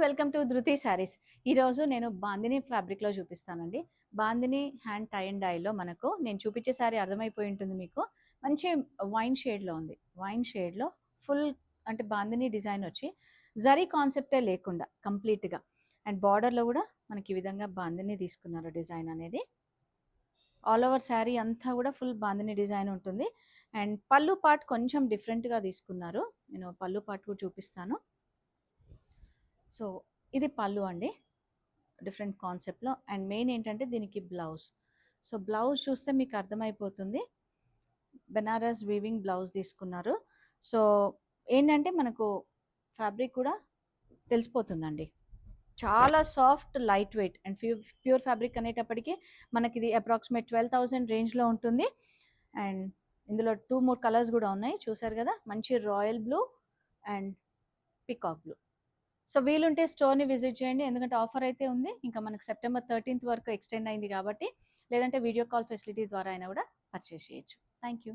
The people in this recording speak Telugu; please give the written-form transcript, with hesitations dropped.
వెల్కమ్ టు ధృతి శారీస్. ఈరోజు నేను బాందిని ఫ్యాబ్రిక్లో చూపిస్తానండి. బాందిని హ్యాండ్ టై అండ్ డైలో మనకు నేను చూపించే శారీ అర్థమైపోయి ఉంటుంది మీకు. మంచి వైన్ షేడ్లో ఉంది. వైన్ షేడ్లో ఫుల్ అంటే బాందిని డిజైన్ వచ్చి జరీ కాన్సెప్టే లేకుండా కంప్లీట్గా అండ్ బార్డర్లో కూడా మనకి ఈ విధంగా బాందిని తీసుకున్నారు డిజైన్ అనేది. ఆల్ ఓవర్ శారీ అంతా కూడా ఫుల్ బాందిని డిజైన్ ఉంటుంది. అండ్ పళ్ళు పార్ట్ కొంచెం డిఫరెంట్గా తీసుకున్నారు. నేను పళ్ళు పార్ట్ కూడా చూపిస్తాను. సో ఇది పళ్ళు అండి, డిఫరెంట్ కాన్సెప్ట్లో. అండ్ మెయిన్ ఏంటంటే దీనికి బ్లౌజ్. సో బ్లౌజ్ చూస్తే మీకు అర్థమైపోతుంది, బెనారస్ వీవింగ్ బ్లౌజ్ తీసుకున్నారు. సో ఏంటంటే మనకు ఫ్యాబ్రిక్ కూడా తెలిసిపోతుందండి, చాలా soft light weight and pure fabric అనేటప్పటికీ మనకి ఇది అప్రాక్సిమేట్ 12,000 రేంజ్లో ఉంటుంది. అండ్ ఇందులో 2 more కలర్స్ కూడా ఉన్నాయి, చూసారు కదా. మంచి royal blue and peacock blue. So వీలుంటే స్టోర్ని విజిట్ చేయండి, ఎందుకంటే ఆఫర్ అయితే ఉంది. ఇంకా మనకు September 13th వరకు ఎక్స్టెండ్ అయింది కాబట్టి, లేదంటే వీడియో కాల్ ఫెసిలిటీ ద్వారా అయినా కూడా పర్చేస్ చేయొచ్చు. Thank you.